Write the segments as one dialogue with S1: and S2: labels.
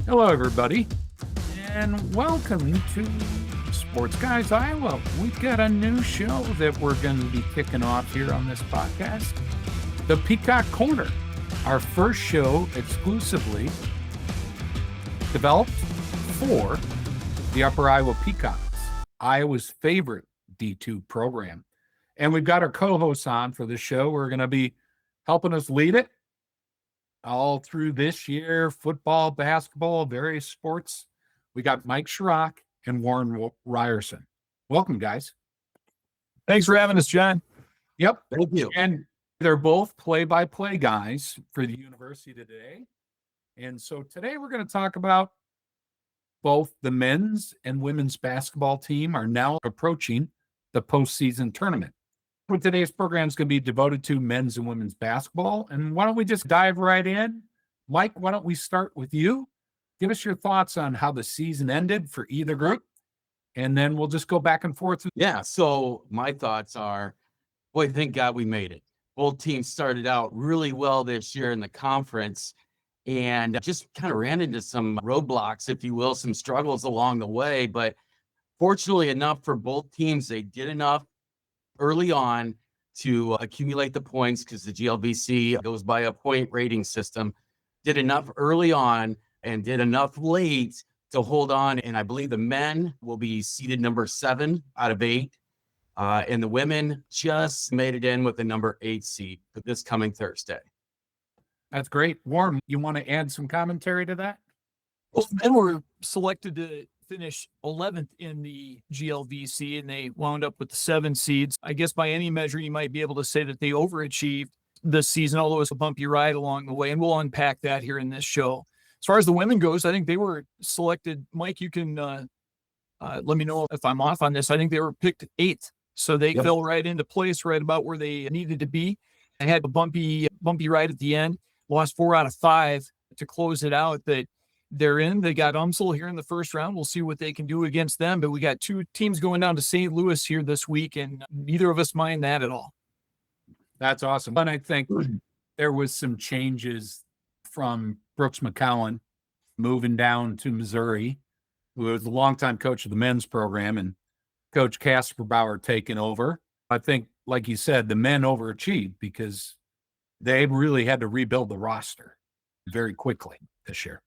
S1: Hello, everybody, and welcome to Sports Guys Iowa. We've got a new show that we're going to be kicking off here on this podcast, the Peacock Corner, our first show exclusively developed for the Upper Iowa Peacocks, Iowa's favorite D2 program. And we've got our co-hosts on for the show. We're going to be helping us lead it all through this year, football, basketball, various sports. We got Mike Schrock and Warren Reyerson. Welcome, guys.
S2: Thanks for having us, John.
S1: Yep.
S3: Thank you.
S1: And they're both play-by-play guys for the university today. And so today we're going to talk about both the men's and women's basketball team are now approaching the postseason tournament. What today's program is going to be devoted to men's and women's basketball. And why don't we just dive right in? Mike, why don't we start with you? Give us your thoughts on how the season ended for either group, and then we'll just go back and forth.
S3: Yeah, so my thoughts are, boy, thank God we made it. Both teams started out really well this year in the conference and just kind of ran into some roadblocks, if you will, some struggles along the way. But fortunately enough for both teams, they did enough early on to accumulate the points because the GLVC goes by a point rating system, did enough early on and did enough late to hold on. And I believe the men will be seeded number 7 out of 8. And the women just made it in with the number 8 seed for this coming Thursday.
S1: That's great. Warren, you want to add some commentary to that?
S2: Well, the men were selected to finish 11th in the GLVC, and they wound up with the 7 seeds. I guess by any measure, you might be able to say that they overachieved this season, although it's a bumpy ride along the way, and we'll unpack that here in this show. As far as the women goes, I think they were selected. Mike, you can let me know if I'm off on this. I think they were picked 8th, so they fell right into place, right about where they needed to be. They had a bumpy ride at the end, lost 4 out of 5 to close it out, but they're in. They got UMSL here in the first round. We'll see what they can do against them. But we got 2 teams going down to St. Louis here this week, and neither of us mind that at all.
S1: That's awesome. And I think there was some changes from Brooks McCowan moving down to Missouri, who was the longtime coach of the men's program, and Coach Casper Bauer taking over. I think, like you said, the men overachieved because they really had to rebuild the roster very quickly this year.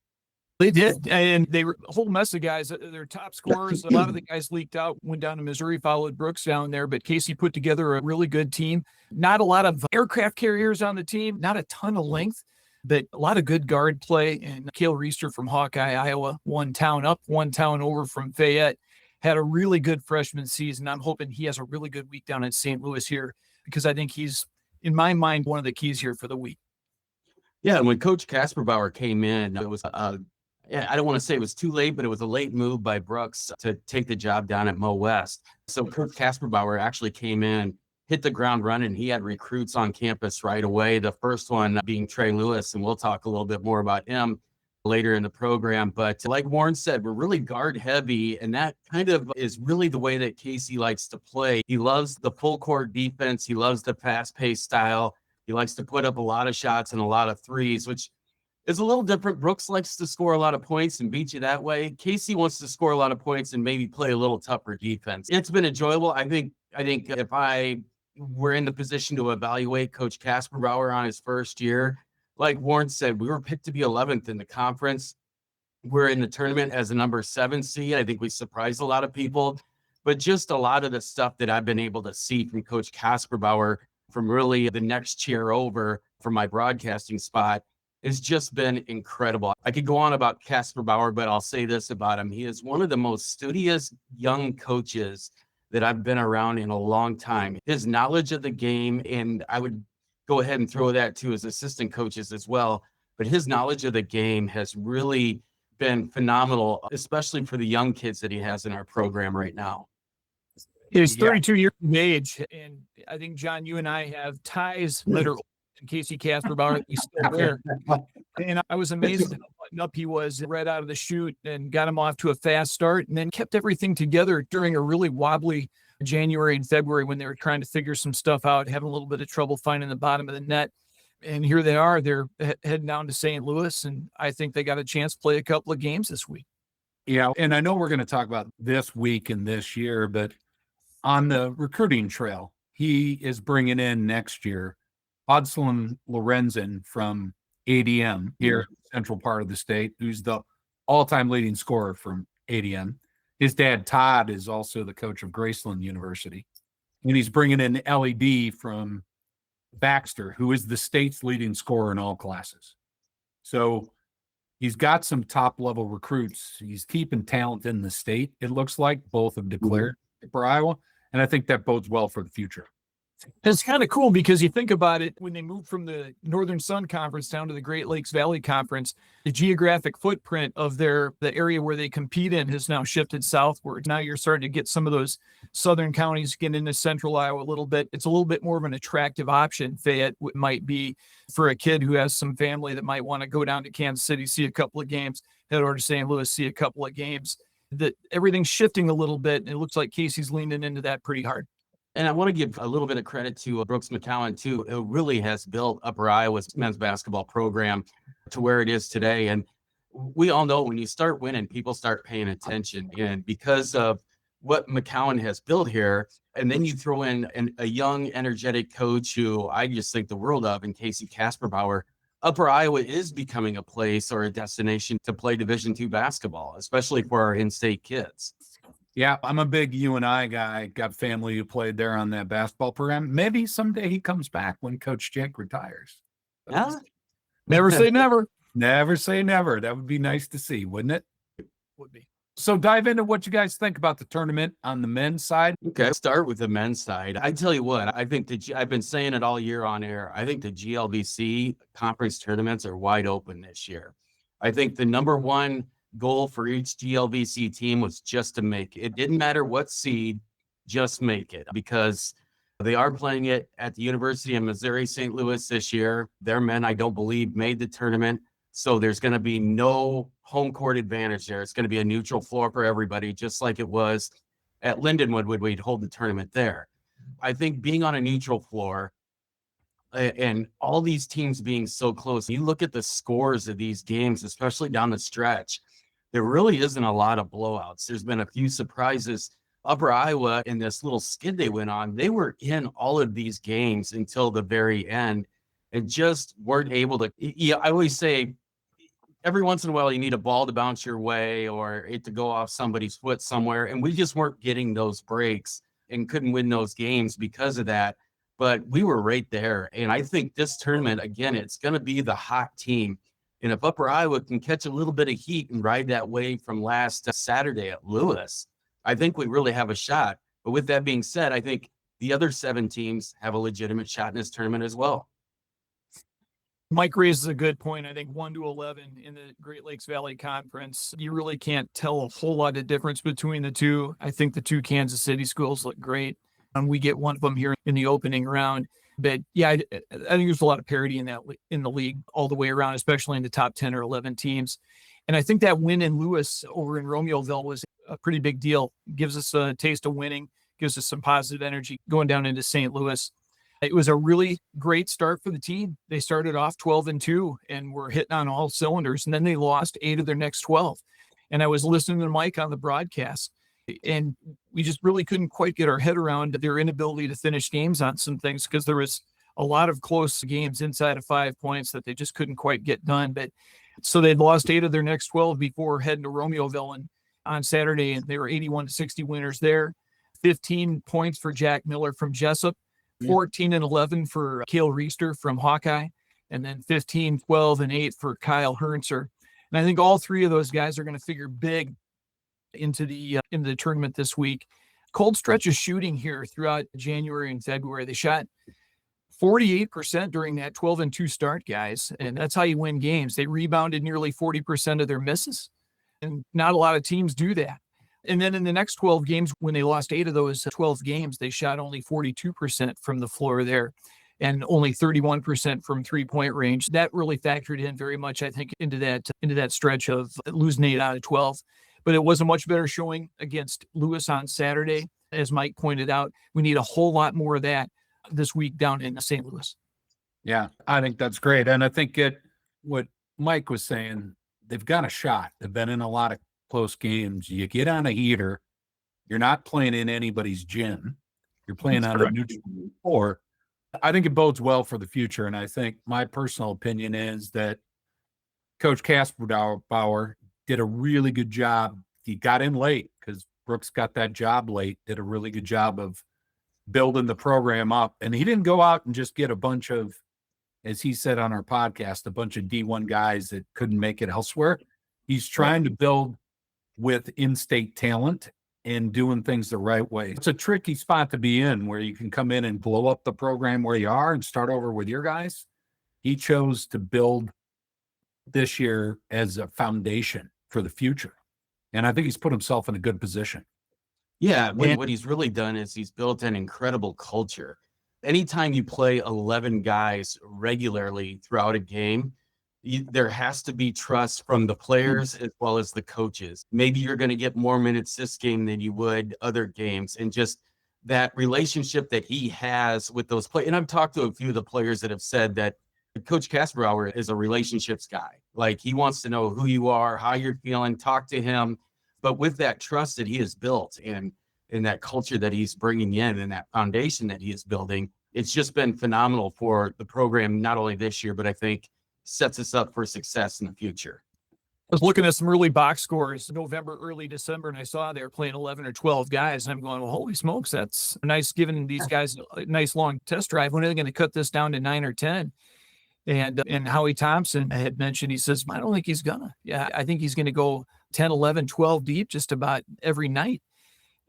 S2: They did, and they were a whole mess of guys. Their top scorers, a lot of the guys leaked out, went down to Missouri, followed Brooks down there, but Casey put together a really good team. Not a lot of aircraft carriers on the team, not a ton of length, but a lot of good guard play. And Cale Reister from Hawkeye, Iowa, one town over from Fayette, had a really good freshman season. I'm hoping he has a really good week down in St. Louis here because I think he's, in my mind, one of the keys here for the week.
S3: Yeah, and when Coach Casper Bauer came in, it was I don't want to say it was too late, but it was a late move by Brooks to take the job down at Mo West. So Coach Casper Bauer actually came in, hit the ground running. He had recruits on campus right away. The first one being Trey Lewis, and we'll talk a little bit more about him later in the program. But like Warren said, we're really guard heavy, and that kind of is really the way that Casey likes to play. He loves the full court defense. He loves the fast-paced style. He likes to put up a lot of shots and a lot of threes, which is a little different. Brooks likes to score a lot of points and beat you that way. Casey wants to score a lot of points and maybe play a little tougher defense. It's been enjoyable. I think if I were in the position to evaluate Coach Casper Bauer on his first year, like Warren said, we were picked to be 11th in the conference. We're in the tournament as a number 7 seed. I think we surprised a lot of people, but just a lot of the stuff that I've been able to see from Coach Casper Bauer from really the next chair over from my broadcasting spot has just been incredible. I could go on about Casper Bauer, but I'll say this about him. He is one of the most studious young coaches that I've been around in a long time. His knowledge of the game, and I would go ahead and throw that to his assistant coaches as well, but his knowledge of the game has really been phenomenal, especially for the young kids that he has in our program right now.
S2: He's 32 years of age, and I think, John, you and I have ties that are in Casey Casper Bauer, he's still there. And I was amazed at how buttoned up he was right out of the chute and got him off to a fast start and then kept everything together during a really wobbly January and February when they were trying to figure some stuff out, having a little bit of trouble finding the bottom of the net. And here they are. They're heading down to St. Louis, and I think they got a chance to play a couple of games this week.
S1: Yeah, and I know we're going to talk about this week and this year, but on the recruiting trail, he is bringing in next year Odslin Lorenzen from ADM here in the central part of the state, who's the all-time leading scorer from ADM. His dad, Todd, is also the coach of Graceland University. And he's bringing in LED from Baxter, who is the state's leading scorer in all classes. So he's got some top-level recruits. He's keeping talent in the state. It looks like both have declared for Iowa, and I think that bodes well for the future.
S2: It's kind of cool because you think about it, when they moved from the Northern Sun Conference down to the Great Lakes Valley Conference, the geographic footprint of the area where they compete in has now shifted southward. Now you're starting to get some of those southern counties get into central Iowa a little bit. It's a little bit more of an attractive option, Fayette might be, for a kid who has some family that might want to go down to Kansas City, see a couple of games, head over to St. Louis, see a couple of games. That everything's shifting a little bit, and it looks like Casey's leaning into that pretty hard.
S3: And I want to give a little bit of credit to Brooks McCowan, too, who really has built Upper Iowa's men's basketball program to where it is today. And we all know when you start winning, people start paying attention. And because of what McCowan has built here, and then you throw in a young, energetic coach who I just think the world of, in Casey Kasperbauer, Upper Iowa is becoming a place or a destination to play Division II basketball, especially for our in-state kids.
S1: Yeah, I'm a big UNI guy. Got family who played there on that basketball program. Maybe someday he comes back when Coach Jake retires.
S3: Yeah.
S2: Never say never.
S1: Never say never. That would be nice to see, wouldn't it?
S2: Would be.
S1: So dive into what you guys think about the tournament on the men's side.
S3: Okay, start with the men's side. I tell you what, I think I've been saying it all year on air. I think the GLVC conference tournaments are wide open this year. I think the number one goal for each GLVC team was just to make it. It didn't matter what seed, just make it, because they are playing it at the University of Missouri St. Louis this year. Their men, I don't believe, made the tournament. So there's going to be no home court advantage there. It's going to be a neutral floor for everybody, just like it was at Lindenwood when we'd hold the tournament there. I think being on a neutral floor and all these teams being so close, you look at the scores of these games, especially down the stretch, there really isn't a lot of blowouts. There's been a few surprises. Upper Iowa, in this little skid they went on, they were in all of these games until the very end and just weren't able to. Yeah, I always say every once in a while you need a ball to bounce your way or it to go off somebody's foot somewhere. And we just weren't getting those breaks and couldn't win those games because of that. But we were right there. And I think this tournament, again, it's going to be the hot team. And if Upper Iowa can catch a little bit of heat and ride that wave from last Saturday at Lewis, I think we really have a shot. But with that being said, I think the other 7 teams have a legitimate shot in this tournament as well.
S2: Mike raises a good point. I think 1 to 11 in the Great Lakes Valley Conference, you really can't tell a whole lot of difference between the two. I think the 2 Kansas City schools look great, and we get one of them here in the opening round. But yeah, I think there's a lot of parity in the league all the way around, especially in the top 10 or 11 teams. And I think that win in Lewis over in Romeoville was a pretty big deal. Gives us a taste of winning, gives us some positive energy going down into St. Louis. It was a really great start for the team. They started off 12-2 and were hitting on all cylinders, and then they lost 8 of their next 12. And I was listening to Mike on the broadcast, and we just really couldn't quite get our head around their inability to finish games on some things because there was a lot of close games inside of 5 points that they just couldn't quite get done. But so they'd lost 8 of their next 12 before heading to Romeoville on Saturday, and they were 81-60 winners there. 15 points for Jack Miller from Jessup, 14 and 11 for Cale Reister from Hawkeye, and then 15, 12, and 8 for Kyle Hernser. And I think all 3 of those guys are going to figure big into the tournament this week. Cold stretch of shooting here throughout January and February. They shot 48% during that 12-2 start, guys, and that's how you win games. They rebounded nearly 40% of their misses, and not a lot of teams do that. And then in the next 12 games, when they lost 8 of those 12 games, they shot only 42% from the floor there and only 31% from 3-point range. That really factored in very much, I think, into that stretch of losing 8 out of 12. But it was a much better showing against Lewis on Saturday. As Mike pointed out, we need a whole lot more of that this week down in St. Louis.
S1: Yeah, I think that's great. And I think what Mike was saying, they've got a shot. They've been in a lot of close games. You get on a heater, you're not playing in anybody's gym. You're playing
S3: That's
S1: on a
S3: correct.
S1: neutral floor. I think it bodes well for the future. And I think my personal opinion is that Coach Bauer did a really good job. He got in late because Brooks got that job late, did a really good job of building the program up. And he didn't go out and just get a bunch of, as he said on our podcast, a bunch of D1 guys that couldn't make it elsewhere. He's trying to build with in-state talent and doing things the right way. It's a tricky spot to be in where you can come in and blow up the program where you are and start over with your guys. He chose to build this year as a foundation for the future. And I think he's put himself in a good position.
S3: Yeah, what he's really done is he's built an incredible culture. Anytime you play 11 guys regularly throughout a game, there has to be trust from the players as well as the coaches. Maybe you're going to get more minutes this game than you would other games. And just that relationship that he has with those players. And I've talked to a few of the players that have said that Coach Kasperbauer is a relationships guy. Like, he wants to know who you are, how you're feeling, talk to him. But with that trust that he has built and that culture that he's bringing in and that foundation that he is building, it's just been phenomenal for the program, not only this year, but I think sets us up for success in the future.
S2: I was looking at some early box scores, November, early December, and I saw they were playing 11 or 12 guys. And I'm going, well, holy smokes, that's nice, giving these guys a nice long test drive. When are they going to cut this down to 9 or 10? And Howie Thompson had mentioned, he says, I don't think he's gonna. Yeah, I think he's going to go 10, 11, 12 deep just about every night.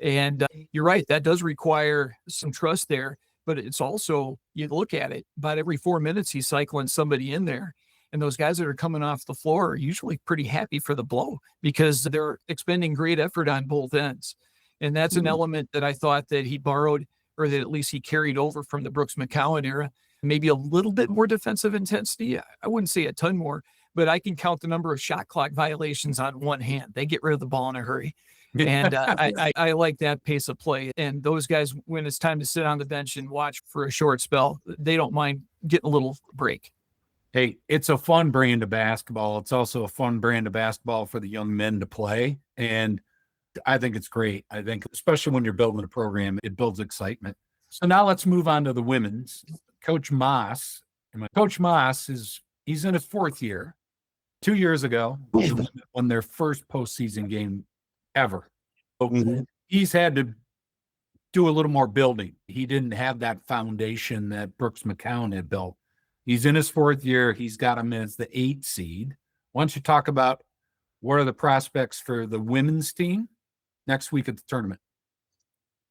S2: And you're right, that does require some trust there. But it's also, you look at it, about every 4 minutes, he's cycling somebody in there. And those guys that are coming off the floor are usually pretty happy for the blow because they're expending great effort on both ends. And that's an element that I thought that he borrowed, or that at least he carried over from the Brooks McCowan era. Maybe a little bit more defensive intensity. I wouldn't say a ton more, but I can count the number of shot clock violations on one hand. They get rid of the ball in a hurry. And I like that pace of play. And those guys, when it's time to sit on the bench and watch for a short spell, they don't mind getting a little break.
S1: Hey, it's a fun brand of basketball. It's also a fun brand of basketball for the young men to play. And I think it's great. I think, especially when you're building a program, it builds excitement. So now let's move on to the women's. Coach Moss. Coach Moss he's in his 4th year. 2 years ago, they won their first postseason game ever. So he's had to do a little more building. He didn't have that foundation that Brooks McCowan had built. He's in his 4th year. He's got him as the 8 seed. Why don't you talk about what are the prospects for the women's team next week at the tournament?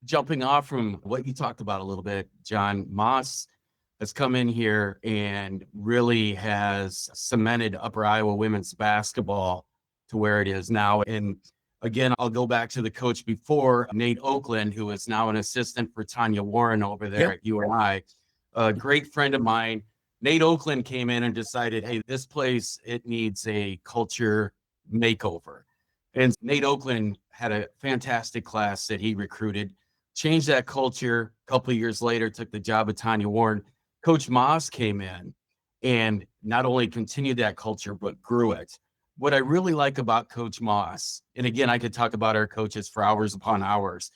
S3: Jumping off from what you talked about a little bit, John, Moss has come in here and really has cemented Upper Iowa women's basketball to where it is now. And again, I'll go back to the coach before, Nate Oakland, who is now an assistant for Tanya Warren over there at UNI, a great friend of mine. Nate Oakland came in and decided, hey, this place, it needs a culture makeover. And Nate Oakland had a fantastic class that he recruited, changed that culture. A couple of years later, took the job of Tanya Warren. Coach Moss came in and not only continued that culture, but grew it. What I really like about Coach Moss, and again, I could talk about our coaches for hours upon hours,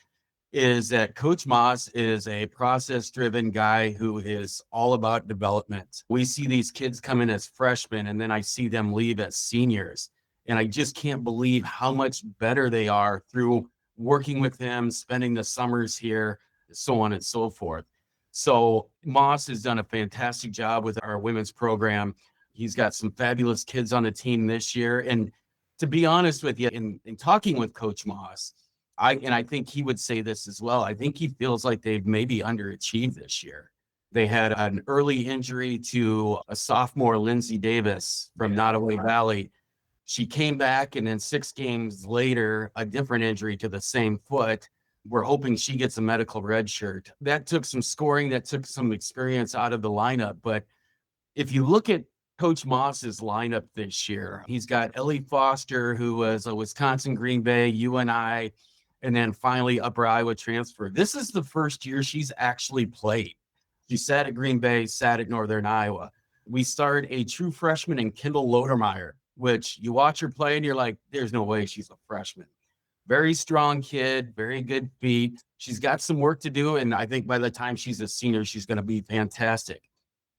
S3: is that Coach Moss is a process-driven guy who is all about development. We see these kids come in as freshmen, and then I see them leave as seniors. And I just can't believe how much better they are through working with him, spending the summers here, so on and so forth. So Moss has done a fantastic job with our women's program. He's got some fabulous kids on the team this year. And to be honest with you, in talking with Coach Moss, I think he would say this as well. I think he feels like they've maybe underachieved this year. They had an early injury to a sophomore, Lindsay Davis from Nottoway Valley. She came back, and then 6 games later, a different injury to the same foot. We're hoping she gets a medical red shirt. That took some scoring, that took some experience out of the lineup. But if you look at Coach Moss's lineup this year, he's got Ellie Foster, who was a Wisconsin Green Bay, UNI, and then finally Upper Iowa transfer. This is the first year she's actually played. She sat at Green Bay, sat at Northern Iowa. We started a true freshman in Kendall Lodermeyer, which you watch her play and you're like, there's no way she's a freshman. Very strong kid, very good feet. She's got some work to do. And I think by the time she's a senior, she's going to be fantastic.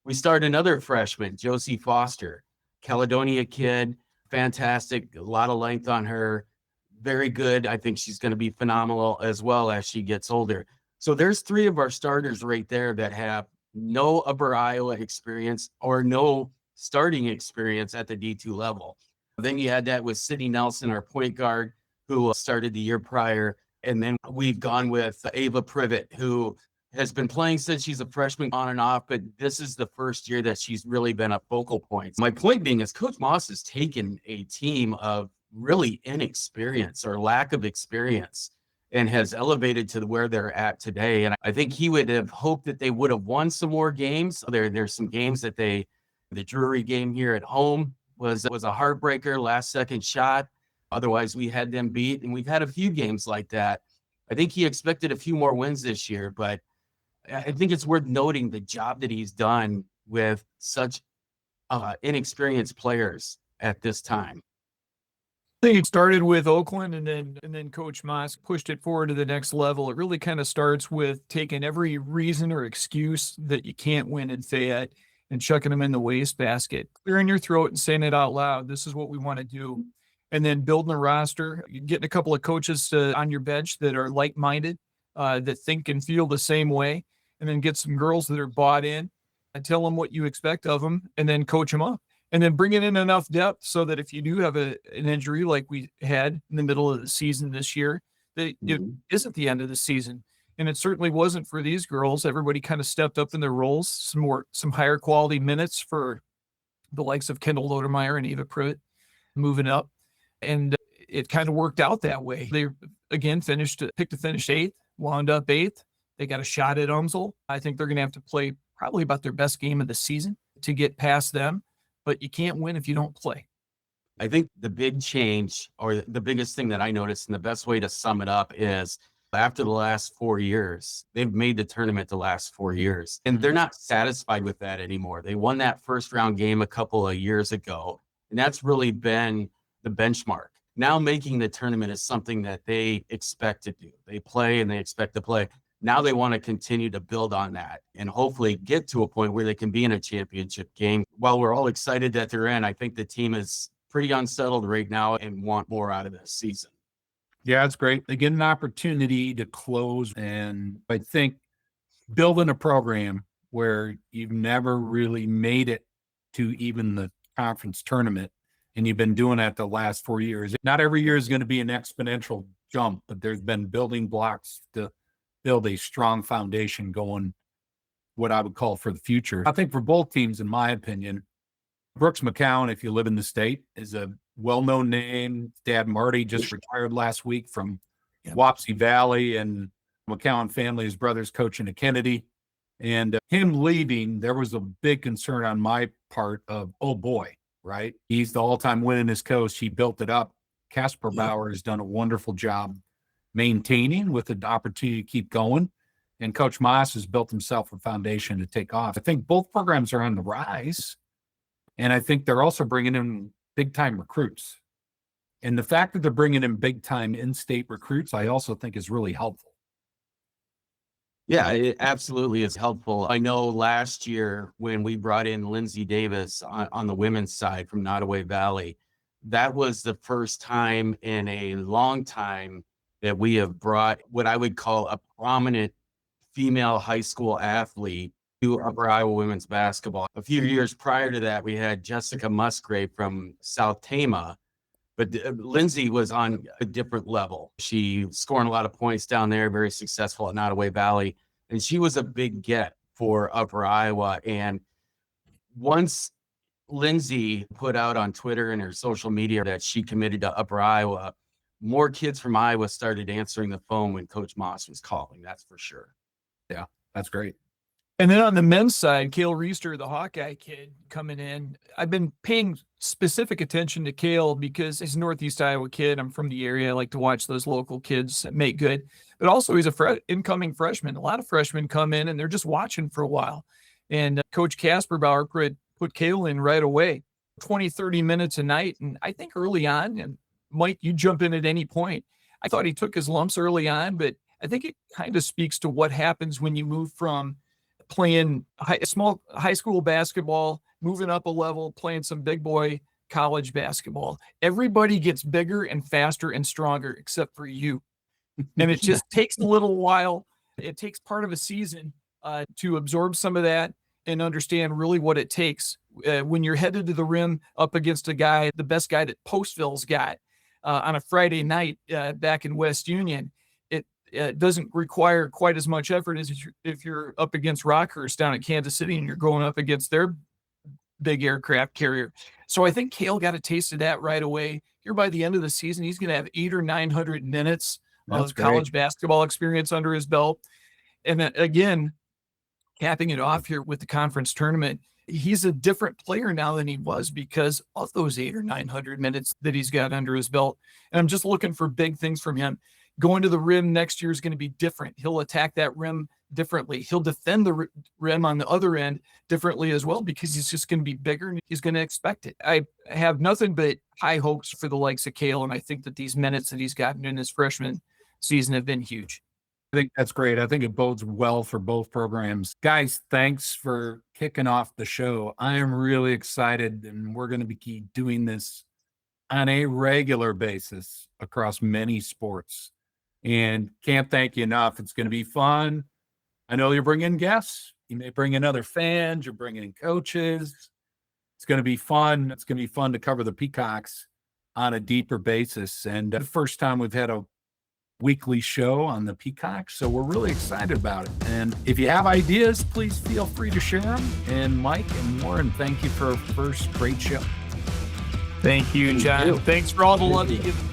S3: We started another freshman, Josie Foster, Caledonia kid, fantastic, a lot of length on her, very good. I think she's going to be phenomenal as well as she gets older. So there's 3 of our starters right there that have no Upper Iowa experience or no starting experience at the D2 level. Then you had that with Sydney Nelson, our point guard, who started the year prior. And then we've gone with Ava Privet, who has been playing since she's a freshman on and off, but this is the first year that she's really been a focal point. My point being is Coach Moss has taken a team of really inexperience or lack of experience and has elevated to where they're at today. And I think he would have hoped that they would have won some more games. There's some games that the Drury game here at home was a heartbreaker, last second shot. Otherwise, we had them beat, and we've had a few games like that. I think he expected a few more wins this year, but I think it's worth noting the job that he's done with such inexperienced players at this time.
S2: I think it started with Oakland, and then Coach Moss pushed it forward to the next level. It really kind of starts with taking every reason or excuse that you can't win in Fayette and chucking them in the wastebasket, clearing your throat and saying it out loud. This is what we want to do. And then building a roster, getting a couple of coaches on your bench that are like-minded, that think and feel the same way, and then get some girls that are bought in and tell them what you expect of them, and then coach them up. And then bringing in enough depth so that if you do have an injury like we had in the middle of the season this year, that it isn't the end of the season. And it certainly wasn't for these girls. Everybody kind of stepped up in their roles, some higher quality minutes for the likes of Kendall Lodermeyer and Eva Privet moving up. And it kind of worked out that way. They, again, picked to finish 8th, wound up 8th. They got a shot at Umsel. I think they're going to have to play probably about their best game of the season to get past them. But you can't win if you don't play.
S3: I think the big change, or the biggest thing that I noticed, and the best way to sum it up, is after the last 4 years, they've made the tournament the last 4 years, and they're not satisfied with that anymore. They won that first round game a couple of years ago, and that's really been the benchmark. Now making the tournament is something that they expect to do. They play and they expect to play. Now they want to continue to build on that and hopefully get to a point where they can be in a championship game. While we're all excited that they're in, I think the team is pretty unsettled right now and want more out of this season.
S1: Yeah, it's great. They get an opportunity to close, and I think building a program where you've never really made it to even the conference tournament, and you've been doing that the last 4 years. Not every year is going to be an exponential jump, but there's been building blocks to build a strong foundation going, what I would call for the future. I think for both teams, in my opinion, Brooks McCown, if you live in the state, is a well-known name. Dad Marty just retired last week from Wapsie Valley, and McCown family, his brother's coaching at Kennedy. And him leaving, there was a big concern on my part of, oh boy, right? He's the all-time winningest coach. He built it up. Casper Bauer has done a wonderful job maintaining with the opportunity to keep going. And Coach Moss has built himself a foundation to take off. I think both programs are on the rise. And I think they're also bringing in big-time recruits. And the fact that they're bringing in big-time in-state recruits, I also think is really helpful.
S3: Yeah, it absolutely is helpful. I know last year when we brought in Lindsay Davis on the women's side from Nottoway Valley, that was the first time in a long time that we have brought what I would call a prominent female high school athlete to Upper Iowa women's basketball. A few years prior to that, we had Jessica Musgrave from South Tama, but Lindsay was on a different level. She scoring a lot of points down there, very successful at Nottoway Valley, and she was a big get for Upper Iowa. And once Lindsay put out on Twitter and her social media that she committed to Upper Iowa, more kids from Iowa started answering the phone when Coach Moss was calling. That's for sure.
S1: Yeah, that's great.
S2: And then on the men's side, Cale Reister, the Hawkeye kid coming in. I've been paying specific attention to Cale because he's a Northeast Iowa kid. I'm from the area. I like to watch those local kids make good. But also he's a incoming freshman. A lot of freshmen come in and they're just watching for a while. And Coach Kasperbauer put Cale in right away, 20, 30 minutes a night. And I think early on, and Mike, you jump in at any point, I thought he took his lumps early on, but I think it kind of speaks to what happens when you move from playing small high school basketball, moving up a level, playing some big boy college basketball. Everybody gets bigger and faster and stronger except for you. And it just takes a little while. It takes part of a season to absorb some of that and understand really what it takes. When you're headed to the rim up against a guy, the best guy that Postville's got on a Friday night back in West Union, it doesn't require quite as much effort as if you're up against Rockhurst down at Kansas City and you're going up against their big aircraft carrier. So I think Cale got a taste of that right away. Here by the end of the season, he's going to have 800 or 900 minutes of college basketball experience under his belt. And then, again, capping it off here with the conference tournament, he's a different player now than he was because of those 800 or 900 minutes that he's got under his belt. And I'm just looking for big things from him. Going to the rim next year is going to be different. He'll attack that rim differently. He'll defend the rim on the other end differently as well because he's just going to be bigger and he's going to expect it. I have nothing but high hopes for the likes of Cale, and I think that these minutes that he's gotten in his freshman season have been huge.
S1: I think that's great. I think it bodes well for both programs. Guys, thanks for kicking off the show. I am really excited, and we're going to be doing this on a regular basis across many sports. And can't thank you enough. It's going to be fun. I know you're bringing guests. You may bring in other fans. You're bringing in coaches. It's going to be fun. It's going to be fun to cover the Peacocks on a deeper basis. And the first time we've had a weekly show on the Peacocks, so we're really excited about it. And if you have ideas, please feel free to share them. And Mike and Warren, thank you for a first great show.
S2: Thank you, John. Thanks for all the love you give